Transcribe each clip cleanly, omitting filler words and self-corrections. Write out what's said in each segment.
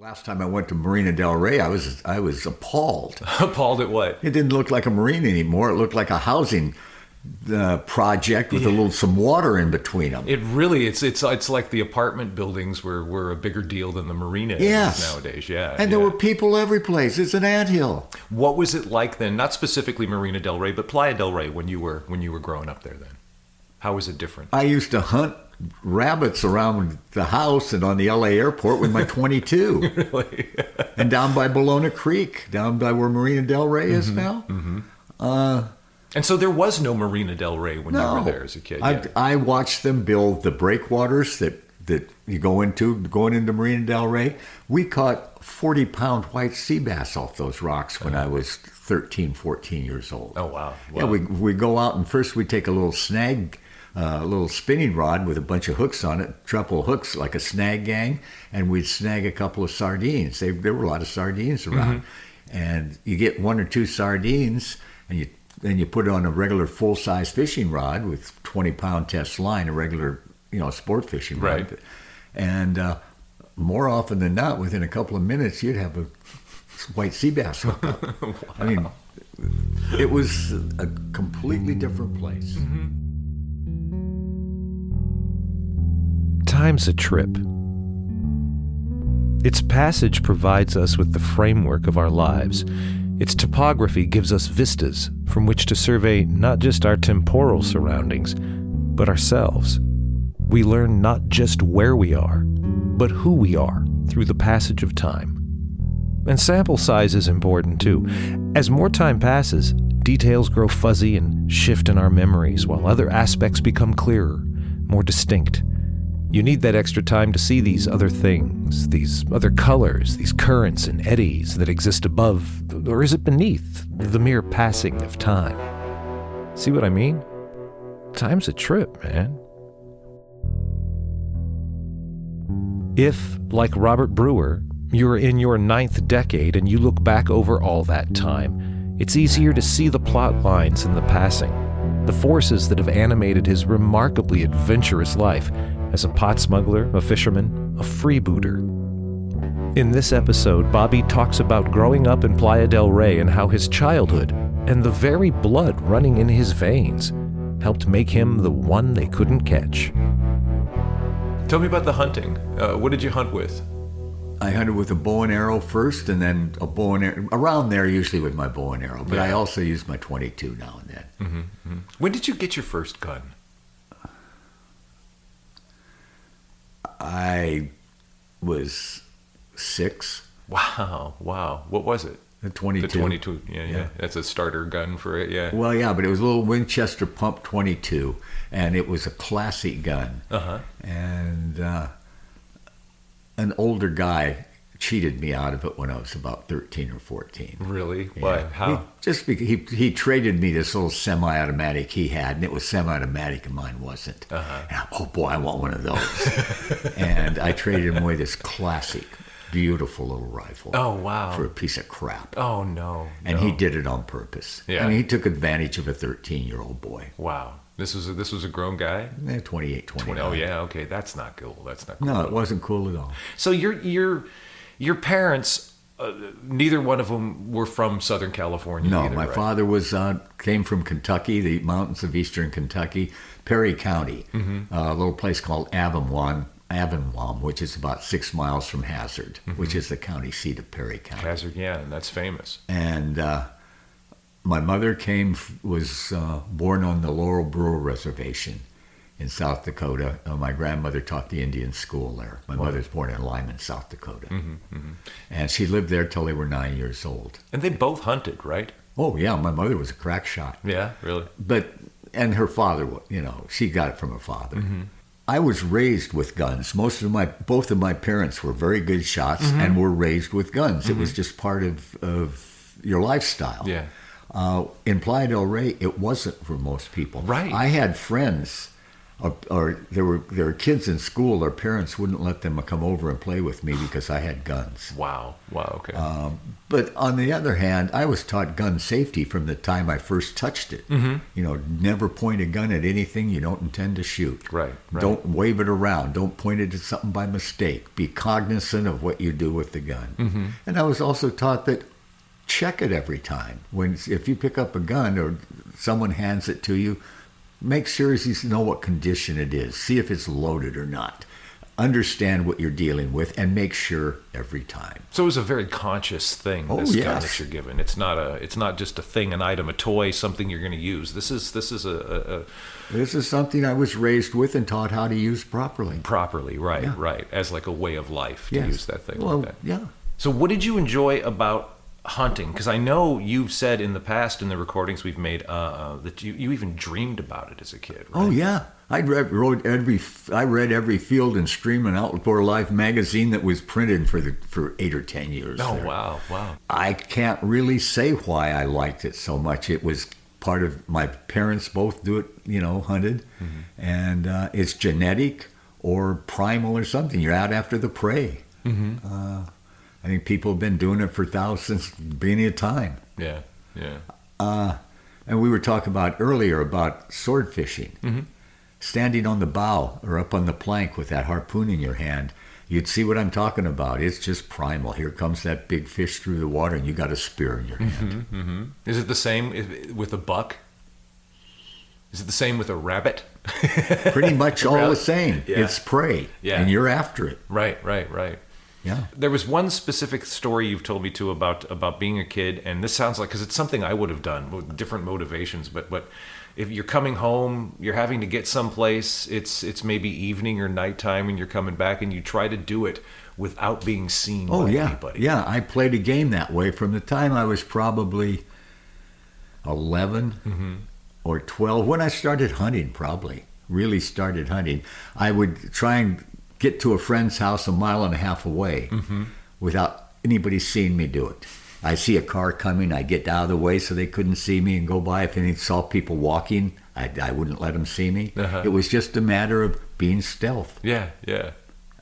Last time I went to Marina del Rey, I was appalled. Appalled at what? It didn't look like a marina anymore. It looked like a housing project with some water in between them. It really, it's like the apartment buildings were a bigger deal than the marina is nowadays. Yeah, and there were people every place. It's an anthill. What was it like then? Not specifically Marina del Rey, but Playa del Rey when you were growing up there. Then, how was it different? I used to hunt rabbits around the house and on the LA airport with my 22. Really? And down by Bologna Creek, down by where Marina del Rey is now. Mm-hmm. And so there was no Marina del Rey when you were there as a kid. I watched them build the breakwaters that you going into Marina del Rey. We caught 40-pound white sea bass off those rocks when I was 13, 14 years old. Oh, wow. Yeah, we go out and first we take a little snag, a little spinning rod with a bunch of hooks on it, triple hooks like a snag gang, and we'd snag a couple of sardines. There were a lot of sardines around. Mm-hmm. And you get one or two sardines, and then you put it on a regular full-size fishing rod with 20-pound test line, a regular, sport fishing rod. Right. And more often than not, within a couple of minutes, you'd have a white sea bass hooked up. Wow. I mean, it was a completely different place. Mm-hmm. Time's a trip. Its passage provides us with the framework of our lives. Its topography gives us vistas from which to survey not just our temporal surroundings, but ourselves. We learn not just where we are, but who we are through the passage of time. And sample size is important too. As more time passes, details grow fuzzy and shift in our memories, while other aspects become clearer, more distinct. You need that extra time to see these other things, these other colors, these currents and eddies that exist above, or is it beneath, the mere passing of time? See what I mean? Time's a trip, man. If, like Robert Brewer, you're in your 9th decade and you look back over all that time, it's easier to see the plot lines in the passing, the forces that have animated his remarkably adventurous life as a pot smuggler, a fisherman, a freebooter. In this episode, Bobby talks about growing up in Playa del Rey and how his childhood, and the very blood running in his veins, helped make him the one they couldn't catch. Tell me about the hunting. What did you hunt with? I hunted with a bow and arrow first, and then a bow and arrow, around there usually with my bow and arrow, but I also use my 22 now and then. Mm-hmm, mm-hmm. When did you get your first gun? I was 6. Wow. What was it? The 22. The 22, yeah. That's a starter gun for it, yeah. Well, yeah, but it was a little Winchester pump 22, and it was a classic gun. Uh-huh. And an older guy cheated me out of it when I was about 13 or 14. Really? Yeah. Why? How? He traded me this little semi-automatic he had, and it was semi-automatic and mine wasn't. Uh-huh. And oh boy, I want one of those. And I traded him away this classic, beautiful little rifle. Oh, wow. For a piece of crap. Oh, no. And he did it on purpose. Yeah. I mean, he took advantage of a 13-year-old boy. Wow. This was a grown guy? 28, 29. Oh, yeah, okay. That's not cool. No, it wasn't cool at all. So your parents, neither one of them were from Southern California. No, either, my right? father came from Kentucky, the mountains of eastern Kentucky, Perry County, a little place called Avonwam, which is about 6 miles from Hazard, which is the county seat of Perry County. Hazard, yeah, and that's famous. And my mother was born on the Laurel Brewer Reservation in South Dakota. My grandmother taught the Indian school there. My mother's born in Lyman, South Dakota. And she lived there till they were 9 years old. And they both hunted, right? Oh, yeah. My mother was a crack shot. Yeah, really? And her father, she got it from her father. I was raised with guns. Both of my parents were very good shots and were raised with guns. It was just part of your lifestyle. Yeah. In Playa del Rey, it wasn't for most people. Right. I had friends or there were kids in school. Their parents wouldn't let them come over and play with me because I had guns. Wow. Okay. But on the other hand, I was taught gun safety from the time I first touched it. Never point a gun at anything you don't intend to shoot. Right. Don't wave it around. Don't point it at something by mistake. Be cognizant of what you do with the gun. And I was also taught that check it every time. If you pick up a gun or someone hands it to you, make sure you know what condition it is. See if it's loaded or not. Understand what you're dealing with and make sure every time. So it was a very conscious thing, this gun that you're given. It's not just a thing, an item, a toy, something you're going to use. This is This is something I was raised with and taught how to use properly. Properly, right, Yeah. right. As like a way of life to Yes. use that thing Well, like that. yeah. So what did you enjoy about hunting? Because I know you've said in the past in the recordings we've made that you even dreamed about it as a kid, right? Oh yeah, I read every Field and Stream and Outdoor Life magazine that was printed for 8 or 10 years. Oh, there. wow. I can't really say why I liked it so much. It was part of my parents both hunted, and it's genetic or primal or something. You're out after the prey. I think people have been doing it for thousands, beginning of time. Yeah. And we were talking about earlier about sword fishing. Standing on the bow or up on the plank with that harpoon in your hand, you'd see what I'm talking about. It's just primal. Here comes that big fish through the water, and you got a spear in your hand. Is it the same with a buck? Is it the same with a rabbit? Pretty much all the same. Yeah. It's prey, Yeah. and you're after it. Right. Yeah. There was one specific story you've told me too about being a kid, and this sounds like, because it's something I would have done with different motivations, but if you're coming home, you're having to get someplace, it's maybe evening or nighttime, and you're coming back, and you try to do it without being seen by anybody. Yeah, I played a game that way from the time I was probably 11 or 12, when I started hunting, really started hunting. I would try and get to a friend's house 1.5 miles away without anybody seeing me do it. I see a car coming, I get out of the way so they couldn't see me and go by. If any saw people walking, I wouldn't let them see me. It was just a matter of being stealth. Yeah.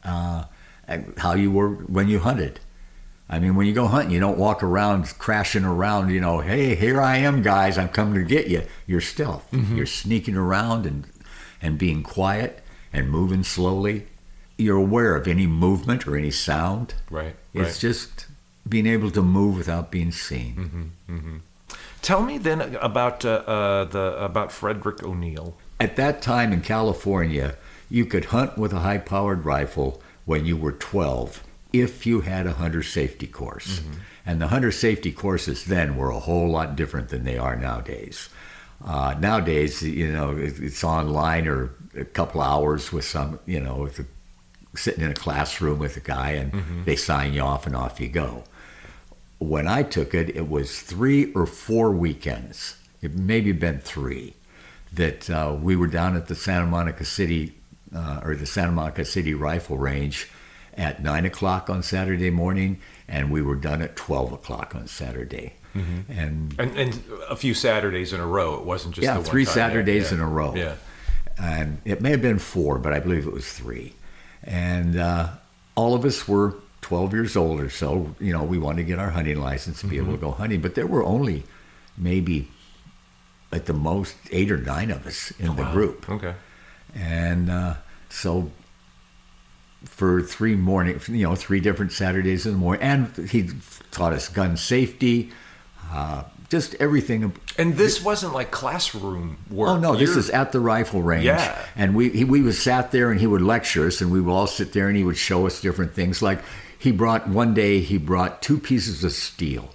And how you were when you hunted. I mean, when you go hunting, you don't walk around crashing around, hey, here I am, guys, I'm coming to get you. You're stealth. You're sneaking around and being quiet and moving slowly. You're aware of any movement or any sound. Right. It's just being able to move without being seen. Tell me then about Frederick O'Neill. At that time in California, you could hunt with a high-powered rifle when you were 12 if you had a hunter safety course. And the hunter safety courses then were a whole lot different than they are nowadays. Nowadays, it's online or a couple hours with some, sitting in a classroom with a guy and they sign you off and off you go. When I took it, it was 3 or 4 weekends. It maybe been 3 that we were down at the Santa Monica City Rifle Range at 9 o'clock on Saturday morning, and we were done at 12 o'clock on Saturday. And a few Saturdays in a row. It wasn't just the one 3 time. Saturdays in a row. Yeah. And it may have been 4, but I believe it was 3. And all of us were 12 years old or so. We wanted to get our hunting license and be able to go hunting. But there were only maybe at the most 8 or 9 of us in the group. Okay. And so for 3 mornings, 3 different Saturdays in the morning. And he taught us gun safety, just everything. And this wasn't like classroom work. Oh, no, this is at the rifle range. Yeah. And we would sat there and he would lecture us and we would all sit there and he would show us different things. Like one day he brought 2 pieces of steel.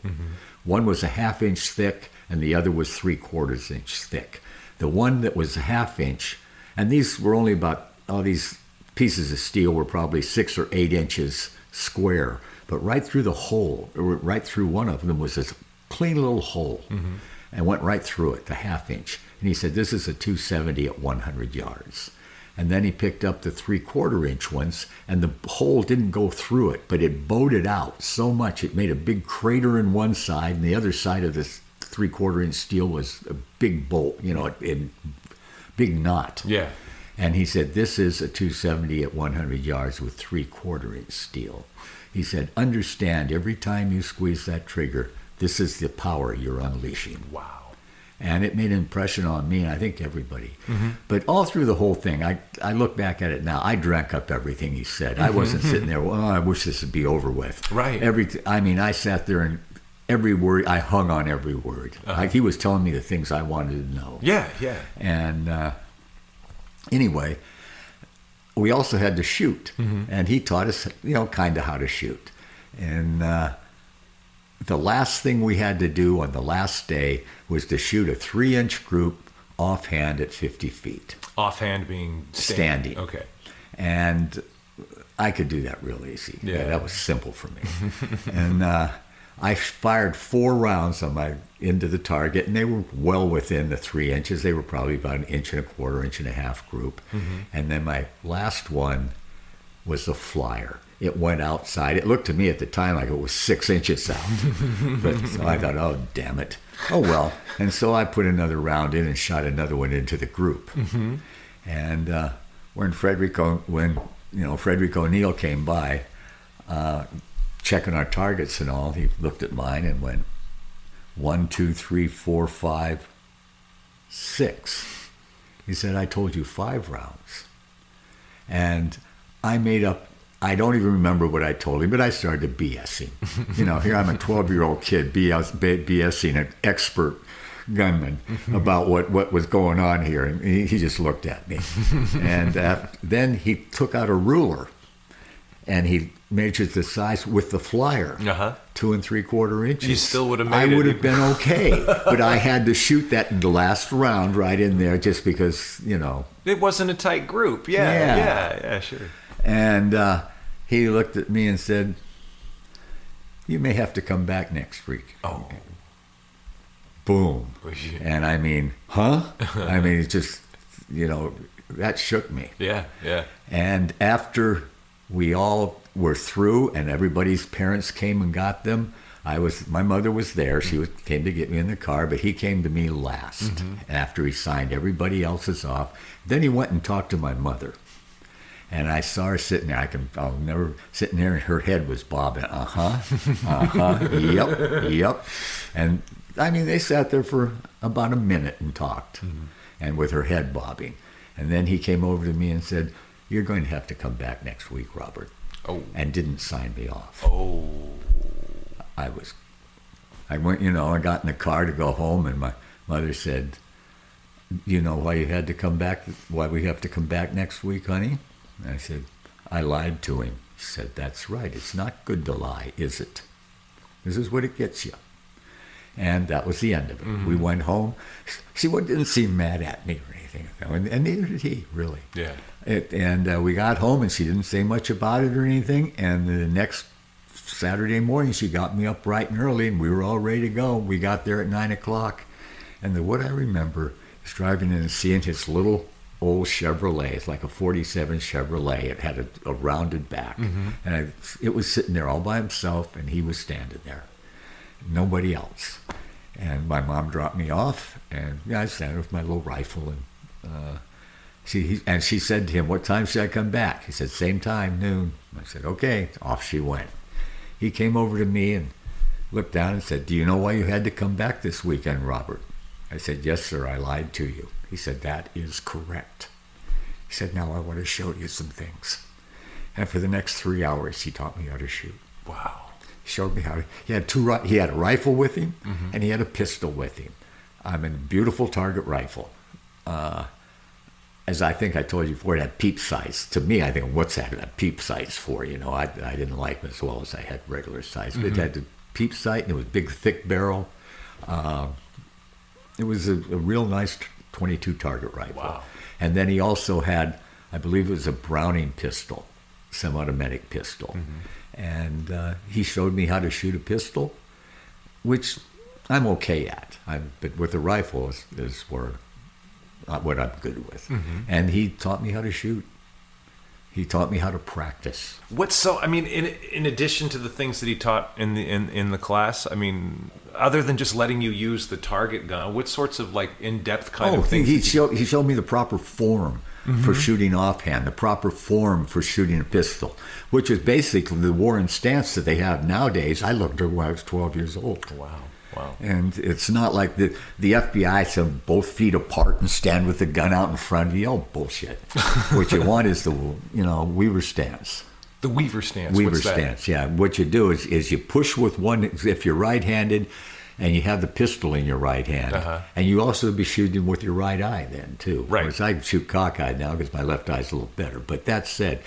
One was a 1/2 inch thick and the other was 3/4 inch thick. The one that was a 1/2 inch, and these were only these pieces of steel were probably 6 or 8 inches square. But right through the hole, or right through one of them was this clean little hole and went right through it, the 1/2 inch. And he said, this is a 270 at 100 yards. And then he picked up the 3/4 inch ones and the hole didn't go through it, but it bowed it out so much. It made a big crater in one side and the other side of this 3/4 inch steel was a big bolt, a big knot. Yeah. And he said, this is a 270 at 100 yards with 3/4 inch steel. He said, understand, every time you squeeze that trigger, this is the power you're unleashing. Wow. And it made an impression on me, and I think everybody. But all through the whole thing, I look back at it now, I drank up everything he said. I wasn't sitting there, well, I wish this would be over with. Right. I sat there and every word, I hung on every word. Like he was telling me the things I wanted to know. Yeah. And anyway, we also had to shoot. And he taught us, kind of how to shoot. And the last thing we had to do on the last day was to shoot a 3-inch group offhand at 50 feet. Offhand being standing. Okay. And I could do that real easy. Yeah. That was simple for me. And I fired 4 rounds into the target, and they were well within the 3 inches. They were probably about 1.25 inch, 1.5 group. And then my last one was a flyer. It went outside. It looked to me at the time like it was 6 inches out. But so I thought, oh, damn it. Oh, well. And so I put another round in and shot another one into the group. And when Frederick O'Neill came by, checking our targets and all, he looked at mine and went 1, 2, 3, 4, 5, 6. He said, I told you 5 rounds. And I don't even remember what I told him, but I started BSing. Here I'm a 12-year-old kid BSing an expert gunman about what was going on here. And he just looked at me. And then he took out a ruler and he measured the size with the flyer, 2 3/4 inches. You still would have made I it. would have been okay, but I had to shoot that in the last round right in there just because, It wasn't a tight group. Yeah, sure. And he looked at me and said, you may have to come back next week. Oh. Boom. And I mean, it's just, that shook me. Yeah. And after we all were through and everybody's parents came and got them, my mother was there. She came to get me in the car, but he came to me last after he signed everybody else's off. Then he went and talked to my mother. And I saw her sitting there. I'll never sitting there, and her head was bobbing. Yep. And I mean, they sat there for about a minute and talked, and with her head bobbing. And then he came over to me and said, "You're going to have to come back next week, Robert." Oh. And didn't sign me off. Oh. I went, I got in the car to go home, and my mother said, "You know why you had to come back? Why we have to come back next week, honey?" And I said, I lied to him. She said, that's right. It's not good to lie, is it? This is what it gets you. And that was the end of it. We went home. She didn't seem mad at me or anything. And neither did he, really. Yeah. And we got home, and she didn't say much about it or anything. And the next Saturday morning, she got me up bright and early, and we were all ready to go. We got there at 9 o'clock. And what I remember is driving in and seeing his little old Chevrolet. It's like a 47 Chevrolet. It had a rounded back. And it was sitting there all by himself, and he was standing there. Nobody else. And my mom dropped me off, and I was standing with my little rifle. And she said to him, what time should I come back? He said, same time, noon. I said, okay. Off she went. He came over to me and looked down and said, do you know why you had to come back this weekend, Robert? I said, yes, sir, I lied to you. He said, that is correct. He said, now I want to show you some things. And for the next 3 hours, he taught me how to shoot. Wow. He showed me how to, he had a rifle with him, and he had a pistol with him. A beautiful target rifle. As I think I told you before, it had peep sights. To me, I think, what's that peep sights for? I didn't like them as well as I had regular sights. But it had the peep sight, and it was big, thick barrel. It was a real nice 22 target rifle. Wow. And then he also had, I believe it was a Browning pistol, semi-automatic pistol. And he showed me how to shoot a pistol, which I'm okay at. But with a rifle is what I'm good with. And he taught me how to shoot. He taught me how to practice. In addition to the things that he taught in the class, other than just letting you use the target gun, what sorts of like in-depth kind of things? He showed me the proper form for shooting offhand, the proper form for shooting a pistol, which is basically the Warren stance that they have nowadays. I learned it when I was 12 years old. Wow. And it's not like the FBI said both feet apart and stand with the gun out in front of you. Oh, bullshit. What you want is the, Weaver stance. The Weaver stance. Weaver What's that? stance, yeah. What you do is you push with one, if you're right-handed and you have the pistol in your right hand, and you also be shooting with your right eye then, too. Right. Whereas I shoot cockeyed now because my left eye's a little better. But that said,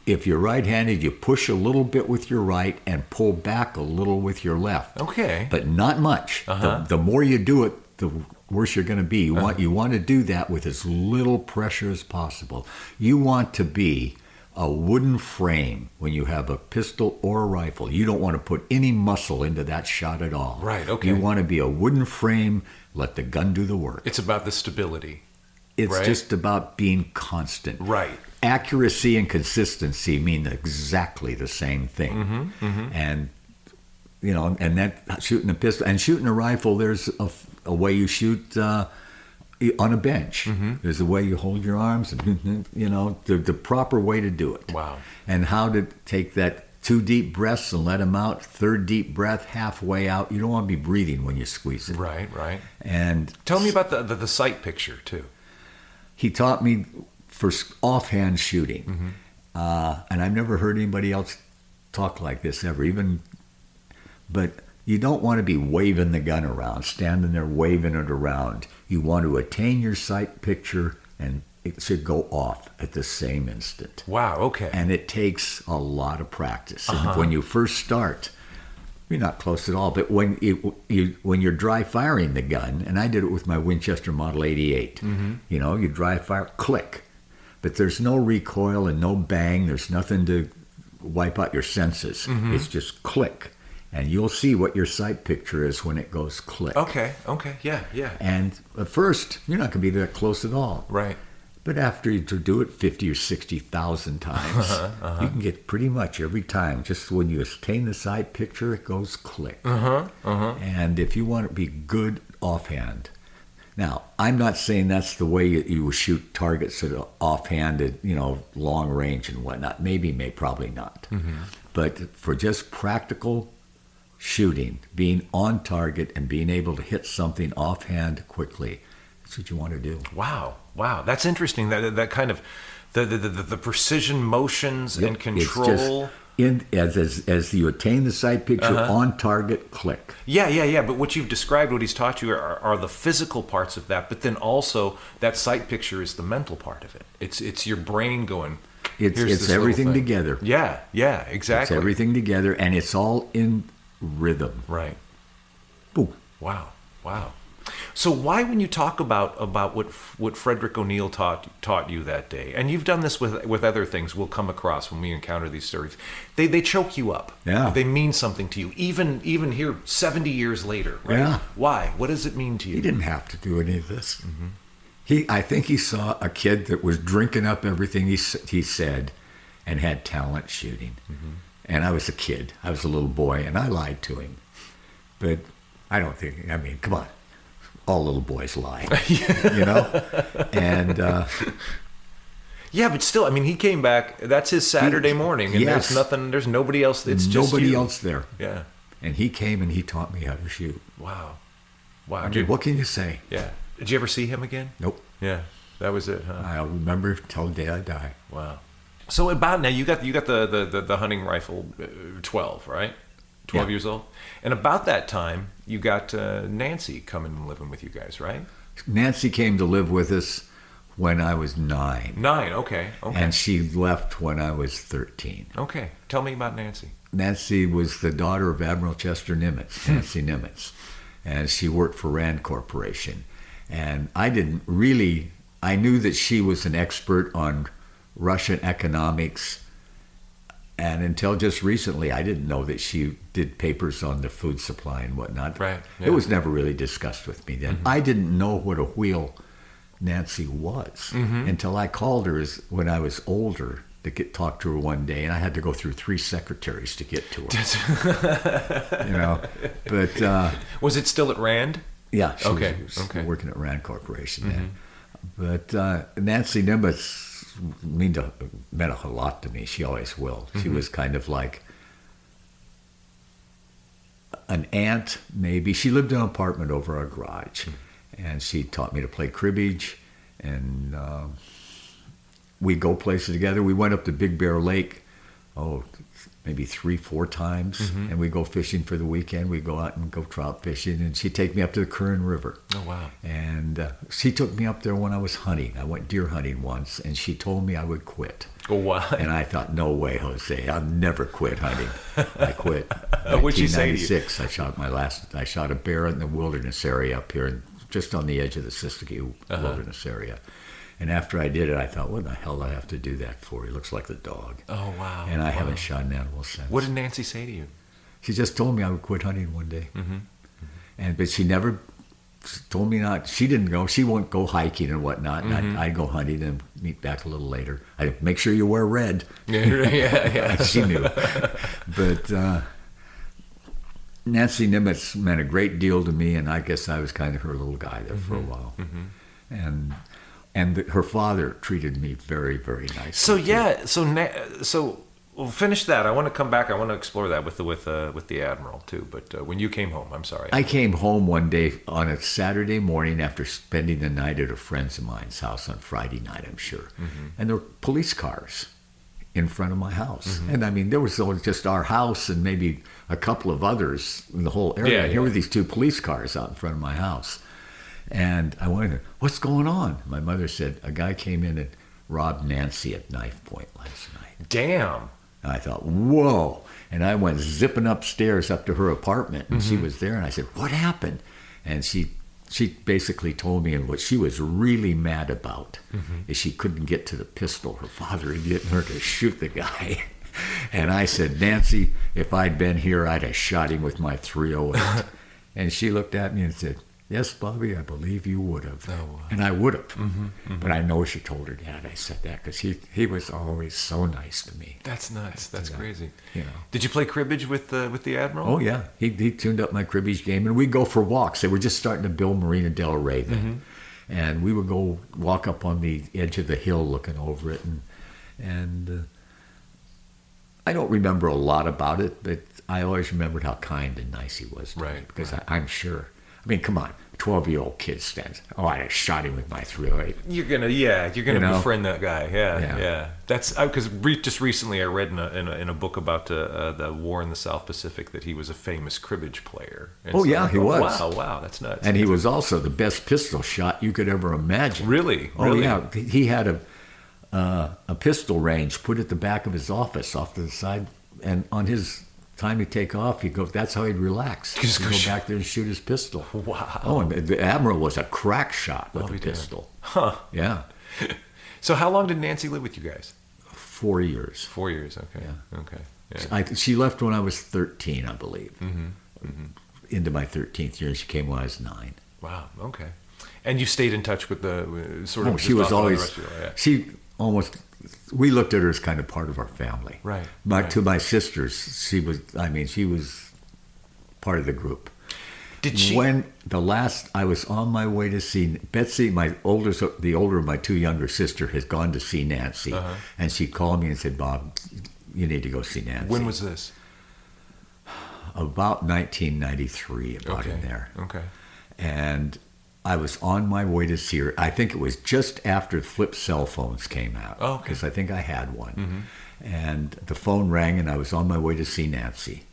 if you're right-handed, you push a little bit with your right and pull back a little with your left. Okay. But not much. The more you do it, the worse you're going to be. You want to do that with as little pressure as possible. You want to be a wooden frame when you have a pistol or a rifle. You don't want to put any muscle into that shot at all. Right, okay. You want to be a wooden frame, let the gun do the work. It's about the stability. It's right? just about being constant. Right. Accuracy and consistency mean exactly the same thing. And, and that shooting a pistol and shooting a rifle, there's a way you shoot on a bench. There's a way you hold your arms, and the proper way to do it. Wow. And how to take that 2 deep breaths and let them out, 3rd deep breath, halfway out. You don't want to be breathing when you squeeze it. Right. And Tell me about the sight picture too. he taught me for offhand shooting. And I've never heard anybody else talk like this ever, but you don't want to be waving the gun around, standing there waving it around. You want to attain your sight picture, and it should go off at the same instant. Wow, okay. And it takes a lot of practice. And when you first start, you're not close at all. But when you're dry firing the gun, and I did it with my Winchester Model 88, you dry fire, click. But there's no recoil and no bang. There's nothing to wipe out your senses. It's just click. And you'll see what your sight picture is when it goes click. Okay, yeah. And at first, you're not going to be that close at all. Right. But after you do it 50 or 60,000 times, you can get pretty much every time. Just when you attain the sight picture, it goes click. And if you want to be good offhand. Now, I'm not saying that's the way you shoot targets at offhand at, long range and whatnot. Probably not. But for just practical shooting, being on target and being able to hit something offhand quickly, that's what you want to do. Wow, that's interesting. That kind of the precision motions and control. As you attain the sight picture, on target, click. Yeah. But what you've described, what he's taught you, are the physical parts of that. But then also that sight picture is the mental part of it. It's your brain going. It's everything together. Yeah, exactly. It's everything together, and it's all in rhythm. Right. Boom. Wow. So why, when you talk about what Frederick O'Neill taught you that day, and you've done this with other things we'll come across when we encounter these stories, they choke you up. Yeah. They mean something to you, even here 70 years later, right? Yeah. Why? What does it mean to you? He didn't have to do any of this. I think he saw a kid that was drinking up everything he said and had talent shooting. And I was a kid. I was a little boy, and I lied to him. But come on. All little boys lie, And yeah, but still, he came back. That's his Saturday morning, and yes. There's nobody else. It's just nobody you. else there. Yeah. And he came and he taught me how to shoot. Wow. What can you say? Yeah. Did you ever see him again? Nope. Yeah, that was it, huh? I'll remember till the day I die. Wow. So about now, you got the hunting rifle, 12, right? 12 years old. And about that time, you got Nancy coming and living with you guys, right? Nancy came to live with us when I was 9. 9, okay. And she left when I was 13. Okay. Tell me about Nancy. Nancy was the daughter of Admiral Chester Nimitz, Nancy Nimitz. And she worked for Rand Corporation. And I knew that she was an expert on Russian economics. And until just recently, I didn't know that she did papers on the food supply and whatnot. Right. Yeah. It was never really discussed with me then. I didn't know what a wheel Nancy was until I called her when I was older talk to her one day, and I had to go through 3 secretaries to get to her. But was it still at Rand? yeah, she Okay, was okay. working at Rand Corporation then. But Nancy Nimitz meant a lot to me. She always will. She was kind of like an aunt, maybe. She lived in an apartment over our garage, and she taught me to play cribbage, and we go places together. We went up to Big Bear Lake, maybe 3-4 times, and we go fishing for the weekend. We go out and go trout fishing, and she'd take me up to the Curran River. Oh, wow. And she took me up there when I was hunting. I went deer hunting once, and she told me I would quit. Oh, wow. And I thought, no way, Jose, I'll never quit hunting. I quit. What'd she say to you? 1996, I shot a bear in the wilderness area up here, just on the edge of the Siskiyou wilderness area. And after I did it, I thought, what the hell do I have to do that for? He looks like the dog. Oh, wow. And I haven't shot an animal since. What did Nancy say to you? She just told me I would quit hunting one day. But she never told me not. She didn't go. She won't go hiking and whatnot. And I'd go hunting and meet back a little later. I'd make sure you wear red. Yeah. She knew. But Nancy Nimitz meant a great deal to me, and I guess I was kind of her little guy there for a while. And her father treated me very, very nicely. So yeah, so we'll finish that. I want to come back. I want to explore that with the Admiral too. But when you came home, I'm sorry. I came home one day on a Saturday morning after spending the night at a friend's of mine's house on Friday night, I'm sure. And there were police cars in front of my house. And I mean, there was only just our house and maybe a couple of others in the whole area. Yeah, and here were these 2 police cars out in front of my house. And I wondered, what's going on? My mother said, a guy came in and robbed Nancy at knife point last night. Damn. And I thought, whoa. And I went zipping upstairs up to her apartment, and she was there. And I said, what happened? And she basically told me, and what she was really mad about is she couldn't get to the pistol. Her father had gotten her to shoot the guy. And I said, Nancy, if I'd been here, I'd have shot him with my .308. And she looked at me and said, yes, Bobby, I believe you would have. Oh, wow. And I would have. But I know she told her dad I said that because he was always so nice to me. That's nuts. That's crazy. You know. Did you play cribbage with the Admiral? Oh, yeah. He tuned up my cribbage game, and we'd go for walks. They were just starting to build Marina del Rey then. And we would go walk up on the edge of the hill looking over it. And I don't remember a lot about it, but I always remembered how kind and nice he was to me. Because I'm sure. I mean, come on, 12-year-old kid stands. Oh, I shot him with my .308. You're gonna befriend that guy. Yeah. That's because just recently I read in a book about the war in the South Pacific that he was a famous cribbage player. And he was. Wow, that's nuts. And he was also the best pistol shot you could ever imagine. Really? Oh yeah, he had a pistol range put at the back of his office, off to the side, and on his time he'd take off, he'd go. That's how he'd relax. He'd go back there and shoot his pistol. Wow. Oh, and the Admiral was a crack shot with a pistol. Huh. Yeah. So how long did Nancy live with you guys? 4 years. 4 years. Okay. Yeah. Okay. Yeah. She left when I was 13, I believe. Into my 13th year, and she came when I was 9. Wow. Okay. And you stayed in touch with the sort of. Oh, she was always. Yeah. She almost. We looked at her as kind of part of our family. Right. To my sisters, she was part of the group. Did she? When I was on my way to see Betsy, the older of my 2 younger sister, has gone to see Nancy, and she called me and said, "Bob, you need to go see Nancy." When was this? About 1993, in there. Okay. And I was on my way to see her. I think it was just after flip cell phones came out. Oh, okay. Because I think I had one. And the phone rang, and I was on my way to see Nancy.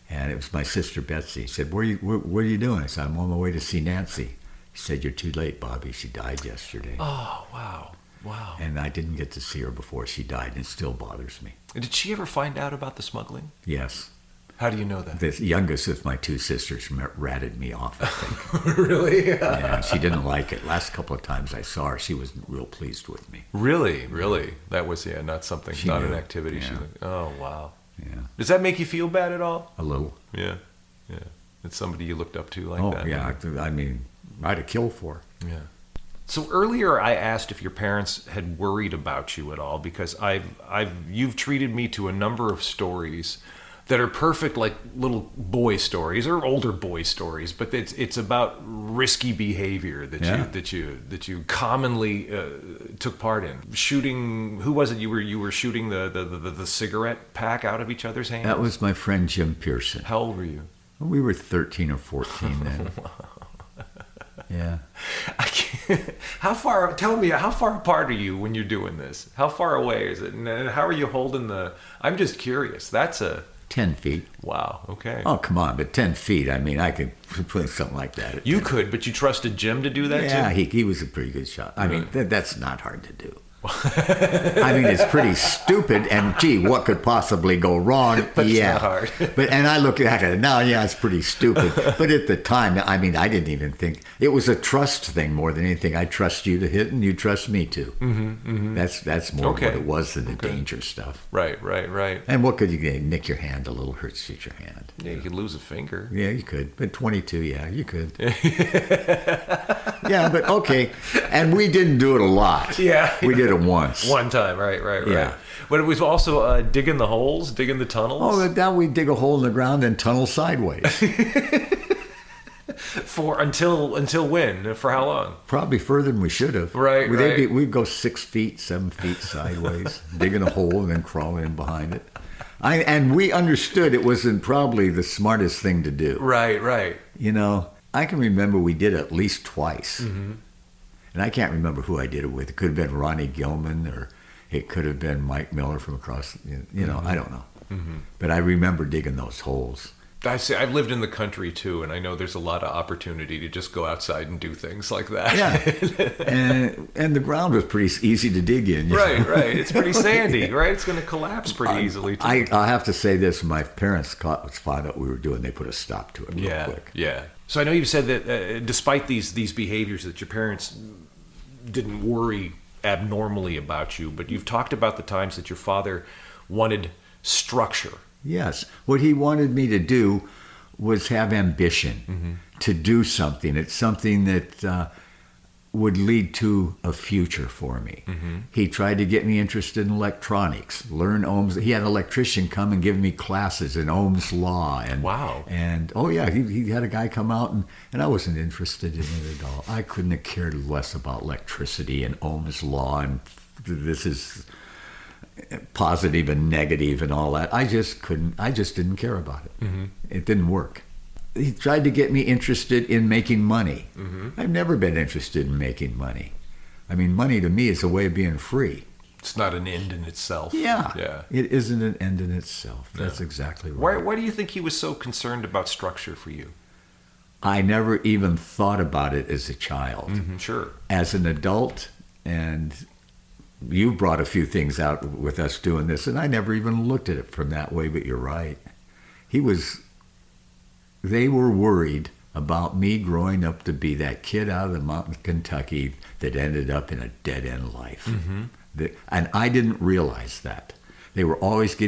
And it was my sister Betsy. She said, what are you doing? I said, I'm on my way to see Nancy. She said, you're too late, Bobby. She died yesterday. Oh, wow. Wow. And I didn't get to see her before she died, and it still bothers me. Did she ever find out about the smuggling? Yes. How do you know that? The youngest of my 2 sisters ratted me off, I think. Really? Yeah, she didn't like it. Last couple of times I saw her, she wasn't real pleased with me. Really? That was, not something, not an activity. Yeah. Oh, wow. Yeah. Does that make you feel bad at all? A little. Yeah. It's somebody you looked up to like that. Oh, yeah. I mean, I'd have killed for her. Yeah. So earlier I asked if your parents had worried about you at all, because you've treated me to a number of stories that are perfect, like little boy stories or older boy stories, but it's about risky behavior that you commonly took part in. Shooting, who was it you were shooting the cigarette pack out of each other's hands? That was my friend Jim Pearson. How old were you? We were 13 or 14 then. Yeah. Tell me, how far apart are you when you're doing this? How far away is it? And how are you holding I'm just curious. That's 10 feet. Wow, okay. Oh, come on, but 10 feet, I mean, I could put something like that. You could, but you trusted Jim to do that too? Yeah, he was a pretty good shot. I mean, that's not hard to do. I mean, it's pretty stupid, and gee, what could possibly go wrong? But yeah, it's not hard. And I look at it now, yeah, it's pretty stupid. But at the time, I mean, I didn't even think it was a trust thing more than anything. I trust you to hit, and you trust me to. That's more what it was than the danger stuff. Right. And what could you get? Nick your hand a little, hurt your hand. Yeah, you could lose a finger. Yeah, you could. But 22, yeah, you could. Yeah, but okay. And we didn't do it a lot. Yeah. We did it once. One time, right. Yeah. But it was also digging the holes, digging the tunnels. Oh, now we dig a hole in the ground and tunnel sideways. Until when? For how long? Probably further than we should have. Right. We'd go 6 feet, 7 feet sideways, digging a hole and then crawling in behind it. And we understood it wasn't probably the smartest thing to do. Right. You know, I can remember we did it at least twice. Mm-hmm. And I can't remember who I did it with. It could have been Ronnie Gilman, or it could have been Mike Miller from across, you know, I don't know. Mm-hmm. But I remember digging those holes. I've lived in the country too, and I know there's a lot of opportunity to just go outside and do things like that. Yeah, and the ground was pretty easy to dig in. Right. It's pretty sandy, right? It's going to collapse pretty easily too. I have to say this: my parents found out what we were doing. They put a stop to it real quick. Yeah. So I know you've said that despite these behaviors, that your parents didn't worry abnormally about you, but you've talked about the times that your father wanted structure. Yes. What he wanted me to do was have ambition, to do something. It's something that would lead to a future for me. He tried to get me interested in electronics, learn Ohm's. He had an electrician come and give me classes in Ohm's law. And, wow. And, oh, yeah, he had a guy come out, and I wasn't interested in it at all. I couldn't have cared less about electricity and Ohm's law, and this is positive and negative and all that. I just didn't care about it. It didn't work. He tried to get me interested in making money. I've never been interested in making money. I mean, money to me is a way of being free. It's not an end in itself. Yeah. It isn't an end in itself. That's exactly right. Why do you think he was so concerned about structure for you? I never even thought about it as a child. Sure. As an adult, and you brought a few things out with us doing this, and I never even looked at it from that way, but you're right. They were worried about me growing up to be that kid out of the mountains of Kentucky that ended up in a dead-end life. And I didn't realize that. They were always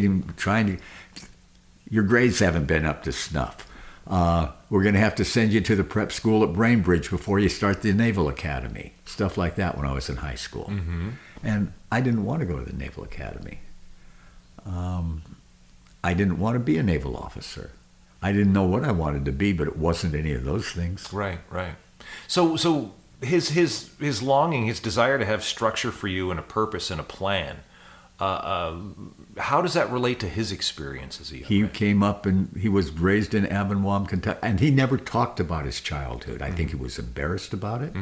your grades haven't been up to snuff. We're going to have to send you to the prep school at Brainbridge before you start the Naval Academy. Stuff like that when I was in high school. And I didn't want to go to the Naval Academy. I didn't want to be a naval officer. I didn't know what I wanted to be, but it wasn't any of those things. Right. So his longing, his desire to have structure for you and a purpose and a plan, how does that relate to his experience as a young man? He came up and he was raised in Avonwam, Kentucky, and he never talked about his childhood. I think he was embarrassed about it.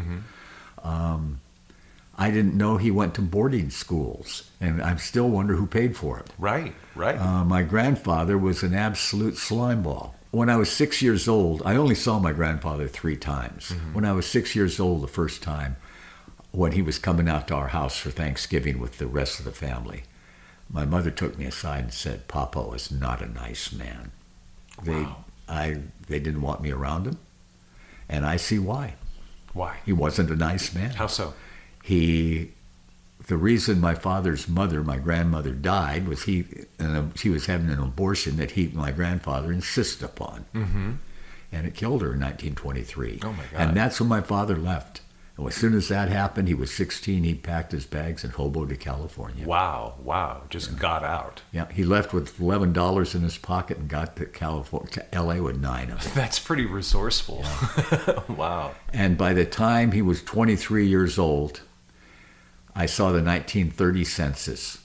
I didn't know he went to boarding schools, and I still wonder who paid for it. Right. My grandfather was an absolute slimeball. When I was 6 years old, I only saw my grandfather 3 times. When I was 6 years old the first time, when he was coming out to our house for Thanksgiving with the rest of the family, my mother took me aside and said, "Papa is not a nice man." Wow. They didn't want me around him, and I see why. Why? He wasn't a nice man. How so? The reason my father's mother, my grandmother, died was she was having an abortion that my grandfather insisted upon. And it killed her in 1923. Oh, my God. And that's when my father left. And as soon as that happened, he was 16. He packed his bags and hoboed to California. Wow. Just got out. Yeah, he left with $11 in his pocket and got to California, to L.A. with 9 of it. That's pretty resourceful. Yeah. Wow. And by the time he was 23 years old, I saw the 1930 census.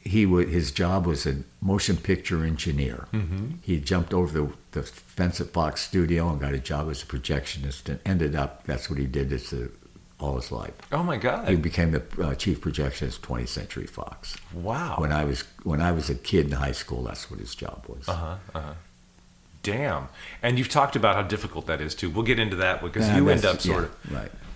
His job was a motion picture engineer. Mm-hmm. He jumped over the fence at Fox Studio and got a job as a projectionist, and ended up, that's what he did all his life. Oh my God! He became the chief projectionist of 20th Century Fox. Wow! When I was a kid in high school, that's what his job was. Damn! And you've talked about how difficult that is too. We'll get into that because you end up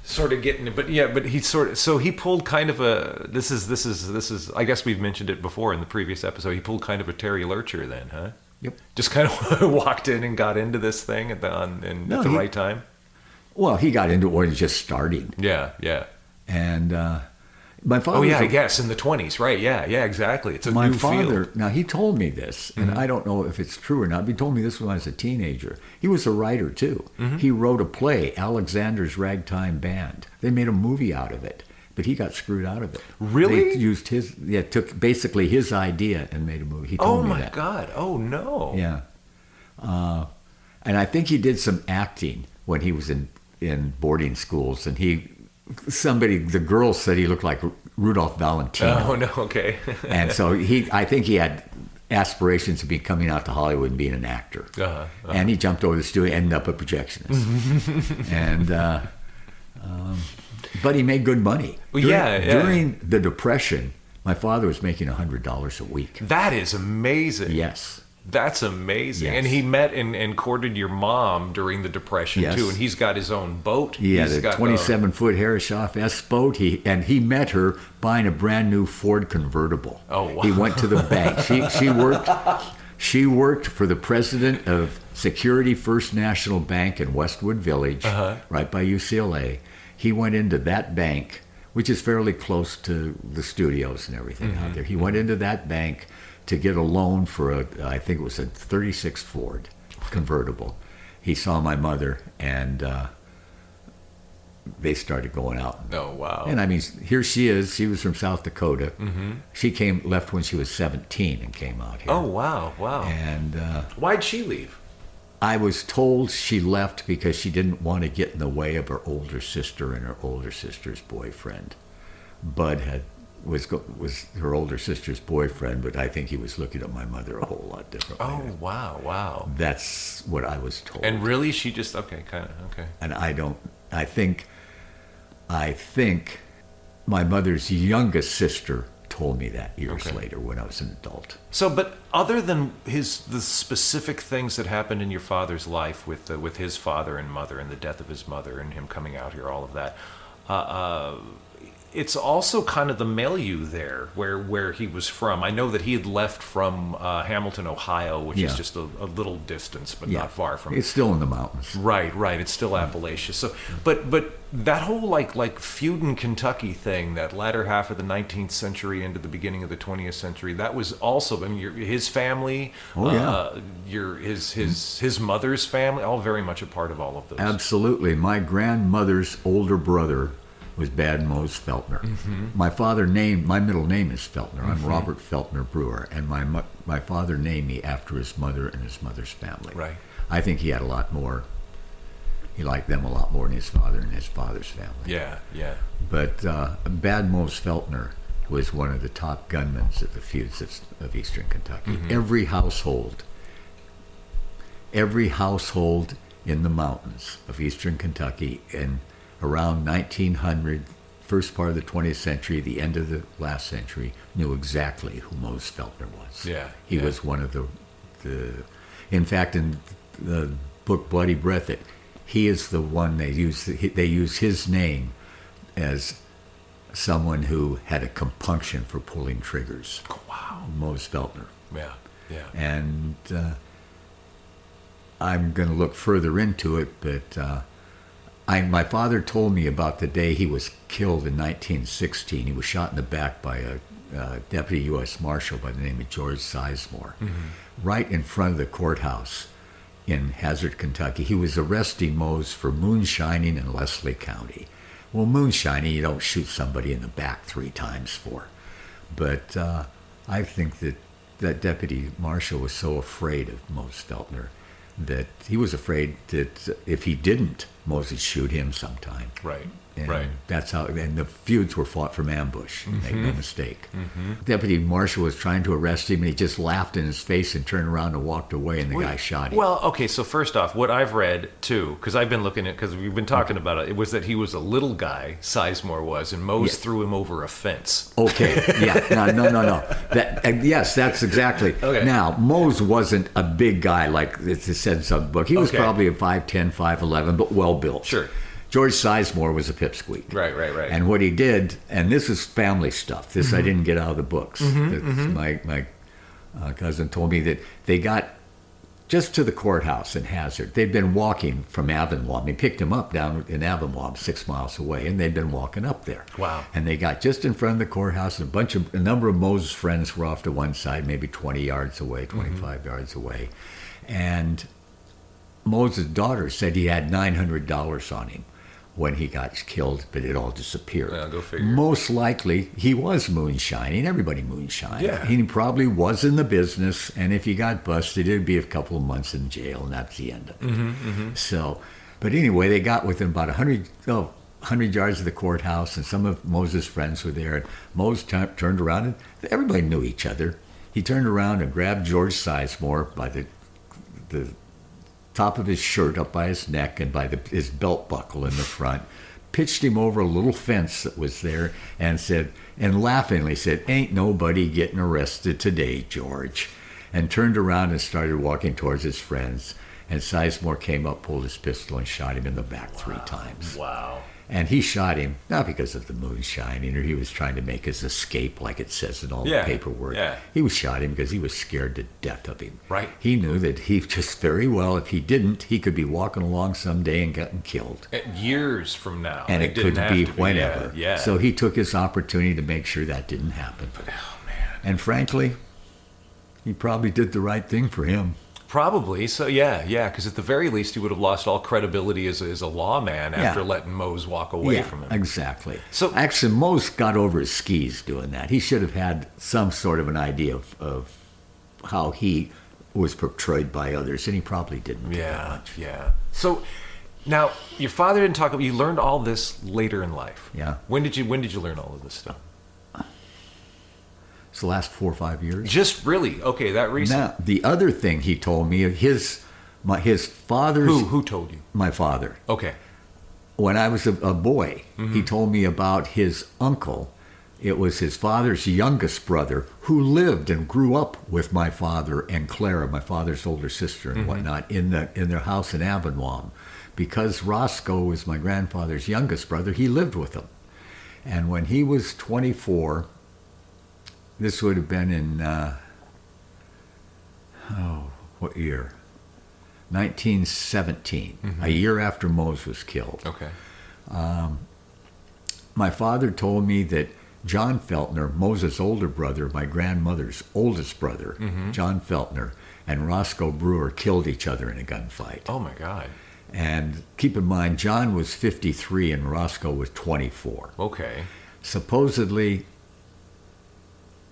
sort of getting it, but he pulled kind of a this is I guess we've mentioned it before in the previous episode. He pulled kind of a Terry Lurcher then, huh? Yep. Just kind of walked in and got into this thing at the right time. Well, he got into it when he was just starting. Yeah. And my father. Oh yeah, I guess in the 20s, right? Yeah, exactly. It's a my new father. field. Now he told me this, and I don't know if it's true or not. But he told me this when I was a teenager. He was a writer too. Mm-hmm. He wrote a play, Alexander's Ragtime Band. They made a movie out of it, but he got screwed out of it. Really? They used took basically his idea and made a movie. He told me that. God! Oh no! Yeah, and I think he did some acting when he was in boarding schools, and the girl said he looked like Rudolph Valentino. Oh no! Okay. And so I think he had aspirations of coming out to Hollywood and being an actor. And he jumped over the studio, ended up a projectionist. And but he made good money. During the Depression, my father was making $100 a week. That is amazing. Yes. That's amazing. Yes. And he met and courted your mom during the Depression, too. And he's got his own boat. He had a 27-foot Harrishoff S boat. He met her buying a brand new Ford convertible. Oh, wow. He went to the bank. She worked for the president of Security First National Bank in Westwood Village, right by UCLA. He went into that bank, which is fairly close to the studios and everything out there. He went into that bank to get a loan for I think it was a 36 Ford convertible. He saw my mother, and they started going out. Oh, wow. And I mean, here she is. She was from South Dakota. Mm-hmm. She left when she was 17 and came out here. Oh, wow. And why'd she leave? I was told she left because she didn't want to get in the way of her older sister and her older sister's boyfriend. Bud was her older sister's boyfriend, but I think he was looking at my mother a whole lot differently. Oh, wow. That's what I was told. And really, she just, okay. And I think my mother's youngest sister told me that years later when I was an adult. So, but other than the specific things that happened in your father's life with his father and mother and the death of his mother and him coming out here, all of that, it's also kind of the milieu there where he was from. I know that he had left from Hamilton, Ohio, which is just a little distance, but not far from. It's still in the mountains. Right. It's still Appalachia. So, but that whole like feud in Kentucky thing, that latter half of the 19th century into the beginning of the 20th century, that was also, I mean, his family, his mother's family, all very much a part of all of those. Absolutely. My grandmother's older brother was Bad Mose Feltner. Mm-hmm. My middle name is Feltner. I'm Robert Feltner Brewer, and my father named me after his mother and his mother's family. Right. I think he had a lot more. He liked them a lot more than his father and his father's family. Yeah. But Bad Mose Feltner was one of the top gunmen at the feuds of Eastern Kentucky. Mm-hmm. Every household in the mountains of Eastern Kentucky and around 1900, first part of the 20th century, the end of the last century, knew exactly who Mose Feltner was. Yeah. He was one of the. In fact, in the book Bloody Breath, he is the one they use. They use his name as someone who had a compunction for pulling triggers. Wow. Mose Feltner. Yeah. And I'm going to look further into it, but. My father told me about the day he was killed in 1916. He was shot in the back by a deputy U.S. Marshal by the name of George Sizemore, right in front of the courthouse. in Hazard, Kentucky. He was arresting Mose for moonshining in Leslie County. Well, moonshining you don't shoot somebody in the back 3 times for. But I think that Deputy Marshal was so afraid of Mose Steltner that he was afraid that if he didn't, Mose would shoot him sometime. Right. And Right. that's how, and the feuds were fought from ambush. Make no mistake. Deputy Marshal was trying to arrest him, and he just laughed in his face and turned around and walked away, and the guy shot him. Well, okay, so first off, what I've read, too, because I've been looking at, because we've been talking about it, it was that he was a little guy, Sizemore was, and Mose threw him over a fence. Okay, yeah, no. Yes, that's exactly. Okay. Now, Mose wasn't a big guy like it said in some book. He was probably a 5'10", 5'11", but well-built. Sure. George Sizemore was a pipsqueak. Right. And what he did, and this is family stuff. This I didn't get out of the books. My cousin told me that they got just to the courthouse in Hazard. They'd been walking from Avonwam. He picked him up down in Avonwam, 6 miles away, and they'd been walking up there. Wow. And they got just in front of the courthouse, and a number of Moses' friends were off to one side, maybe 20 yards away, 25 yards away. And Moses' daughter said he had $900 on him when he got killed, but it all disappeared. Yeah, go figure. Most likely, he was moonshining. Everybody moonshined. Yeah. He probably was in the business, and if he got busted, it'd be a couple of months in jail, and that's the end of it. So, but anyway, they got within about 100 yards of the courthouse, and some of Moses' friends were there. And Moses turned around, and everybody knew each other. He turned around and grabbed George Sizemore by the top of his shirt up by his neck and by his belt buckle in the front, pitched him over a little fence that was there, and laughingly said, "Ain't nobody getting arrested today, George," and turned around and started walking towards his friends. And Sizemore came up, pulled his pistol, and shot him in the back 3 times. Wow. And he shot him, not because of the moonshining, or he was trying to make his escape like it says in all the paperwork. Yeah. He was shot him because he was scared to death of him. Right. He knew that he just very well, if he didn't, he could be walking along someday and getting killed. Years from now. And it didn't could have be to whenever. Yeah. So he took his opportunity to make sure that didn't happen. Oh, man. And frankly, he probably did the right thing for him. Probably. So, yeah, because at the very least, he would have lost all credibility as a lawman after letting Mose walk away from him. Exactly. So actually, Mose got over his skis doing that. He should have had some sort of an idea of how he was portrayed by others, and he probably didn't do that much. Yeah. So now, your father didn't talk about. You learned all this later in life. Yeah. When did you learn all of this stuff? It's the last 4 or 5 years. Just really that recent. Now, the other thing he told me, his father's... Who told you? My father. Okay. When I was a boy, he told me about his uncle. It was his father's youngest brother who lived and grew up with my father and Clara, my father's older sister and whatnot, in their house in Avonwam. Because Roscoe was my grandfather's youngest brother, he lived with them. And when he was 24... This would have been in, what year? 1917, a year after Mose was killed. Okay. My father told me that John Feltner, Moses' older brother, my grandmother's oldest brother, John Feltner, and Roscoe Brewer killed each other in a gunfight. Oh, my God. And keep in mind, John was 53 and Roscoe was 24. Okay. Supposedly,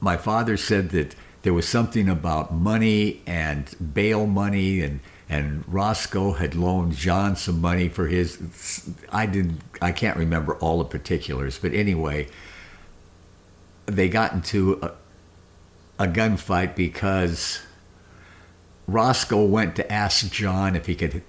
my father said that there was something about money and bail money, and Roscoe had loaned John some money for his. I can't remember all the particulars, but anyway, they got into a gunfight because Roscoe went to ask John if he could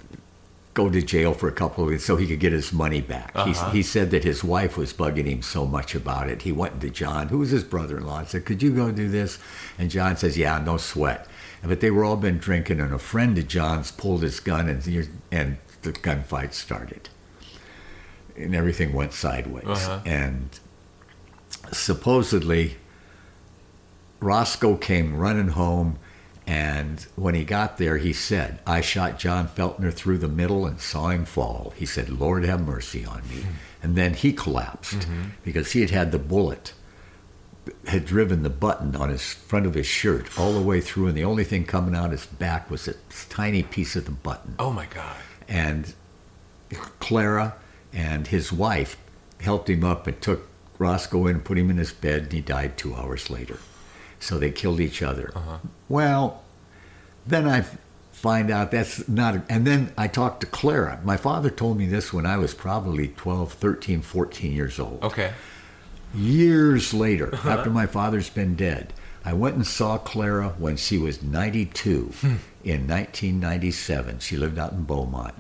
go to jail for a couple of weeks so he could get his money back. He said that his wife was bugging him so much about it. He went to John, who was his brother-in-law, and said, "Could you go do this?" And John says, "Yeah, no sweat." But they were all been drinking, and a friend of John's pulled his gun, and the gunfight started. And everything went sideways. And supposedly, Roscoe came running home, and when he got there, he said, "I shot John Feltner through the middle and saw him fall." He said, "Lord have mercy on me." And then he collapsed because he had had the bullet had driven the button on his front of his shirt all the way through, and the only thing coming out his back was a tiny piece of the button. Oh my God. And Clara and his wife helped him up and took Roscoe in and put him in his bed, and he died 2 hours later. So they killed each other. Well, then I find out that's not, and then I talked to Clara. My father told me this when I was probably 12, 13, 14 years old. Okay. Years later, after my father's been dead, I went and saw Clara when she was 92 in 1997. She lived out in Beaumont,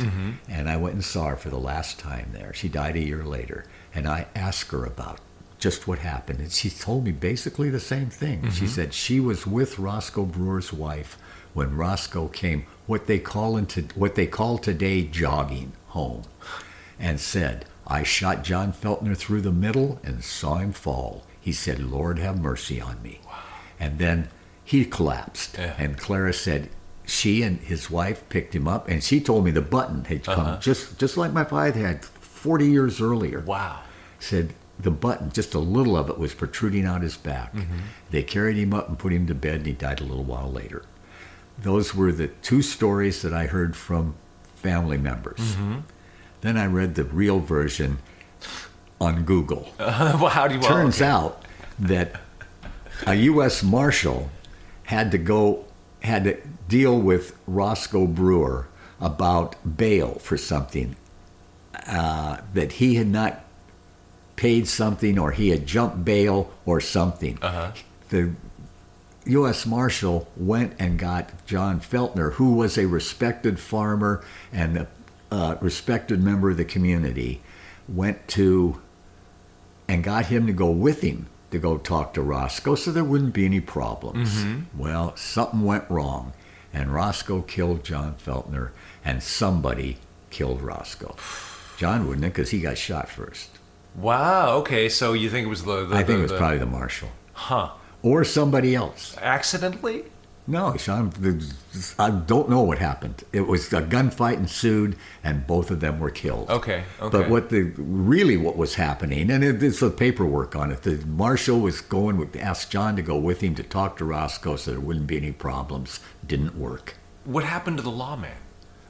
and I went and saw her for the last time there. She died a year later, and I asked her about just what happened, and she told me basically the same thing. She said she was with Roscoe Brewer's wife when Roscoe came what they call today jogging home, and said, "I shot John Feltner through the middle and saw him fall. He said, 'Lord, have mercy on me.'" Wow. And then he collapsed. Yeah. And Clara said she and his wife picked him up, and she told me the button had come just like my father had 40 years earlier. Wow. Said the button, just a little of it, was protruding out his back. They carried him up and put him to bed, and he died a little while later. Those were the two stories that I heard from family members. Then I read the real version on Google. Well, Turns out that a U.S. Marshal had to deal with Roscoe Brewer about bail for something, that he had not paid something, or he had jumped bail or something. The U.S. Marshal went and got John Feltner, who was a respected farmer and a respected member of the community, went to and got him to go with him to go talk to Roscoe so there wouldn't be any problems. Well, something went wrong, and Roscoe killed John Feltner, and somebody killed Roscoe. John wouldn't have, because he got shot first. Wow. Okay. So you think it was I think it was probably the marshal. Huh. Or somebody else. Accidentally? No, Sean, I don't know what happened. It was a gunfight ensued, and both of them were killed. Okay. But what was happening, and it's the paperwork on it, the marshal was going to ask John to go with him to talk to Roscoe so there wouldn't be any problems. Didn't work. What happened to the lawman?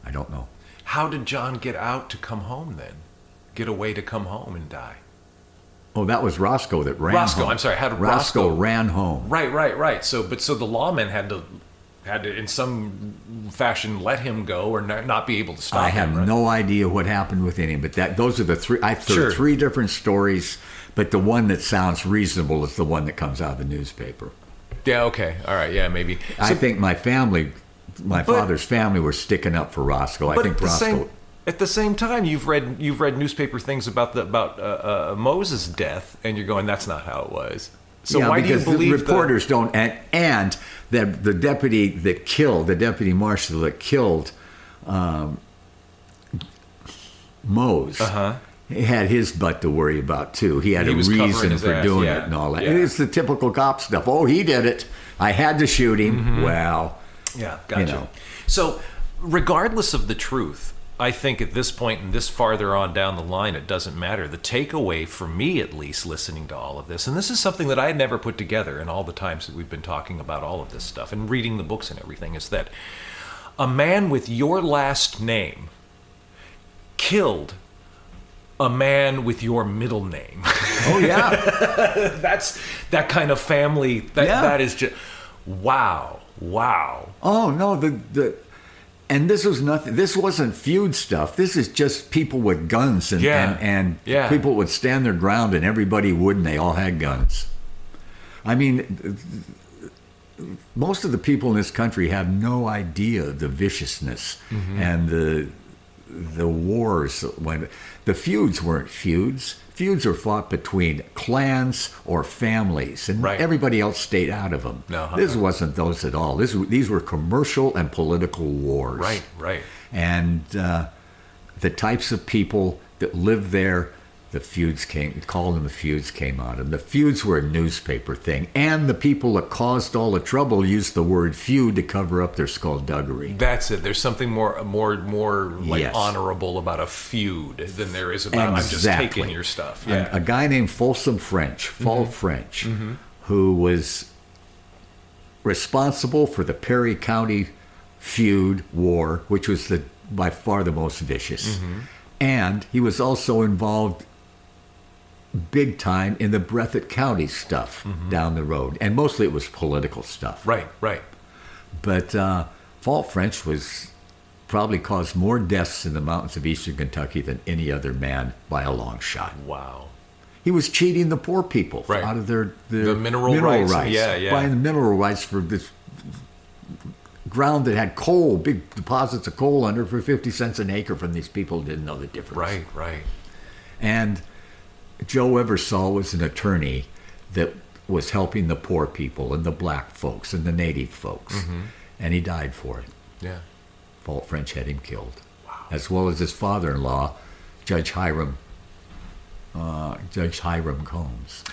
I don't know. How did John get out to come home then? Get away to come home and die? Oh, that was Roscoe that ran home. I'm sorry. How did Roscoe ran home? Right. So the lawman had to in some fashion let him go or not be able to stop him. I have no idea what happened with any, but those are the three. I've heard three different stories, but the one that sounds reasonable is the one that comes out of the newspaper. Yeah. Okay. All right. Yeah. Maybe. I think my father's family were sticking up for Roscoe. I think Roscoe. At the same time, you've read newspaper things about Moses' death, and you're going, that's not how it was. So yeah, why do you believe the reporters don't? And that the deputy marshal that killed Mose, he had his butt to worry about too. He had a reason for doing it and all that. Yeah. It's the typical cop stuff. Oh, he did it. I had to shoot him. Well, yeah, gotcha. So, regardless of the truth, I think at this point and this farther on down the line, it doesn't matter. The takeaway for me, at least, listening to all of this, and this is something that I had never put together in all the times that we've been talking about all of this stuff and reading the books and everything, is that a man with your last name killed a man with your middle name. Oh, yeah. That's that kind of family. That is just, wow. Oh, no, and this was nothing. This wasn't feud stuff. This is just people with guns, and people would stand their ground, and everybody would, and they all had guns. I mean, most of the people in this country have no idea of the viciousness and the wars. When the feuds weren't feuds. Feuds are fought between clans or families, and everybody else stayed out of them. This wasn't those at all. These were commercial and political wars. Right. And the types of people that lived there, the feuds came out of. The feuds were a newspaper thing, and the people that caused all the trouble used the word feud to cover up their skullduggery. That's it. There's something more like honorable about a feud than there is about I'm just taking your stuff. Yeah. A guy named Folsom French, who was responsible for the Perry County feud war, which was by far the most vicious. And he was also involved big time in the Breathitt County stuff down the road. And mostly it was political stuff. Right. But Fault French was probably caused more deaths in the mountains of eastern Kentucky than any other man by a long shot. Wow. He was cheating the poor people out of their the mineral rights. Yeah. Buying the mineral rights for this ground that had coal, big deposits of coal under for 50 cents an acre from these people who didn't know the difference. Right. And Joe Eversole was an attorney that was helping the poor people and the black folks and the native folks. And he died for it. Yeah. Fault French had him killed. Wow. As well as his father-in-law, Judge Hiram Combs.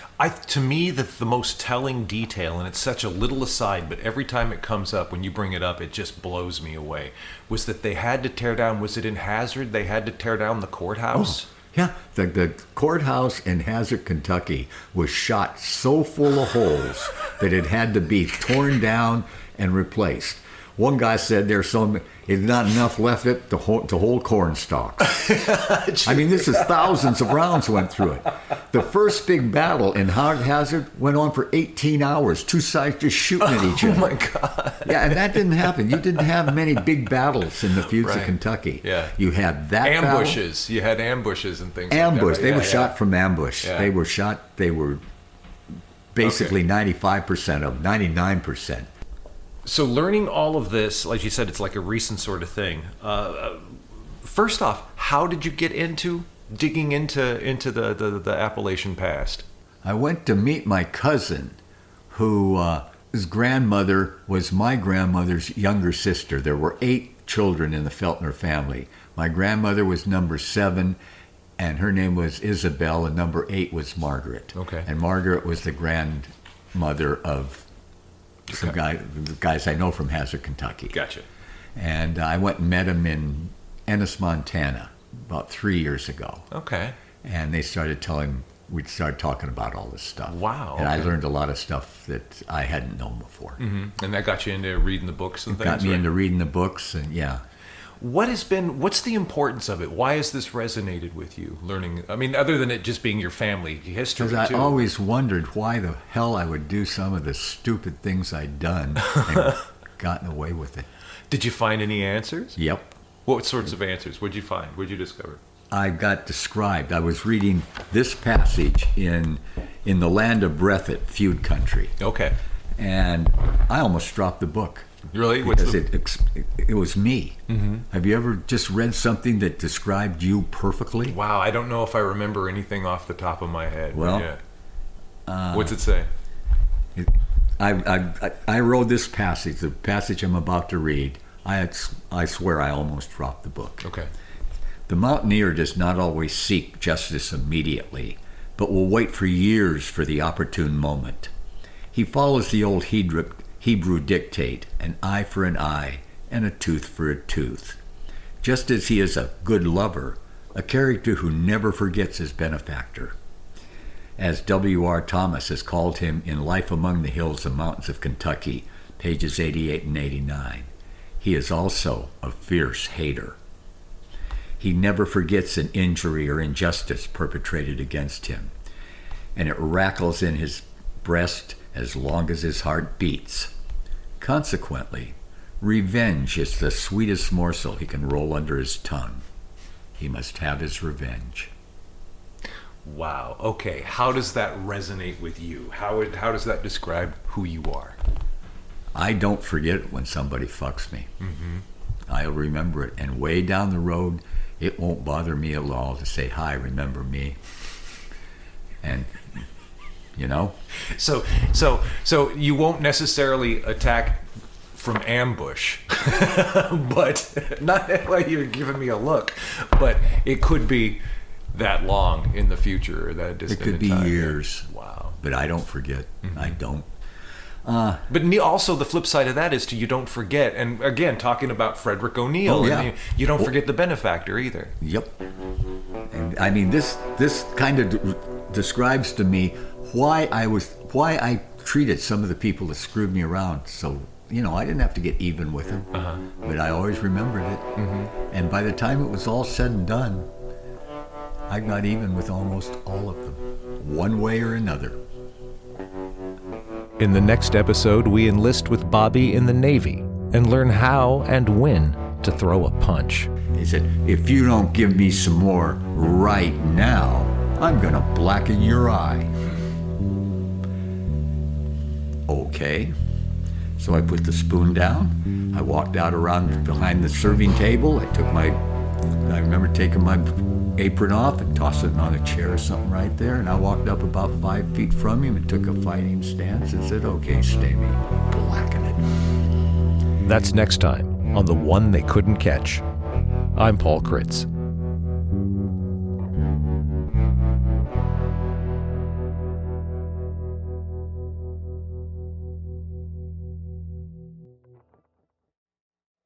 To me, the most telling detail, and it's such a little aside, but every time it comes up, when you bring it up, it just blows me away, was that they had to tear down, was it in Hazard? They had to tear down the courthouse? Oh, yeah. The courthouse in Hazard, Kentucky was shot so full of holes that it had to be torn down and replaced. One guy said there's not enough left it to hold corn stalks. I mean, this is thousands of rounds went through it. The first big battle in Hazard went on for 18 hours, two sides just shooting at each other. Oh my God. Yeah, and that didn't happen. You didn't have many big battles in the feuds of Kentucky. Yeah. You had that ambushes. battle. You had ambushes and things Ambush. like that. They were shot from ambush. Yeah. They were shot. They were basically 95% of 99%. So learning all of this, like you said, it's like a recent sort of thing. First off, how did you get into digging into the Appalachian past? I went to meet my cousin, who his grandmother was my grandmother's younger sister. There were 8 children in the Feltner family. My grandmother was number 7, and her name was Isabel, and number 8 was Margaret. Okay. And Margaret was the grandmother of some guys I know from Hazard, Kentucky. Gotcha. And I went and met him in Ennis, Montana, about 3 years ago. Okay. And we'd started talking about all this stuff. Wow. And I okay. learned a lot of stuff that I hadn't known before. Mm-hmm. And that got you into reading the books and things? Got me into reading the books, and yeah. What's the importance of it? Why has this resonated with you, learning? I mean, other than it just being your family history, Because too. I always wondered why the hell I would do some of the stupid things I'd done and gotten away with it. Did you find any answers? Yep. What sorts of answers? What'd you find? What'd you discover? I got described. I was reading this passage in the land of Breathitt, feud country. Okay. And I almost dropped the book. Really? Because it was me. Mm-hmm. Have you ever just read something that described you perfectly? Wow, I don't know if I remember anything off the top of my head. Well, what's it say? I wrote this passage, the passage I'm about to read. I swear I almost dropped the book. Okay. The mountaineer does not always seek justice immediately, but will wait for years for the opportune moment. He follows the old Hebrew dictate, an eye for an eye and a tooth for a tooth. Just as he is a good lover, a character who never forgets his benefactor. As W.R. Thomas has called him in Life Among the Hills and Mountains of Kentucky, pages 88 and 89, he is also a fierce hater. He never forgets an injury or injustice perpetrated against him, and it rackles in his breast as long as his heart beats. Consequently, revenge is the sweetest morsel he can roll under his tongue. He must have his revenge. Wow. Okay. How does that resonate with you? How does that describe who you are? I don't forget when somebody fucks me. Mm-hmm. I'll remember it. And way down the road, it won't bother me at all to say, hi, remember me. And, you know? So you won't necessarily attack from ambush, but not like you're giving me a look, but it could be that long in the future or that distant. It could be time. years. Wow. But I don't forget. Mm-hmm. I don't. But also the flip side of that is you don't forget. And again, talking about Frederick O'Neill, Oh, yeah. and you don't forget the benefactor either. Yep. And I mean, this kind of describes to me why I treated some of the people that screwed me around. So, I didn't have to get even with them, but I always remembered it. And by the time it was all said and done, I got even with almost all of them, one way or another. In the next episode, we enlist with Bobby in the Navy and learn how and when to throw a punch. He said, if you don't give me some more right now, I'm going to blacken your eye. Okay. So I put the spoon down. I walked out around behind the serving table. I remember taking my apron off and tossing it on a chair or something right there. And I walked up about 5 feet from him and took a fighting stance and said, okay, Stamey, blacken it. That's next time on The One They Couldn't Catch. I'm Paul Kritz.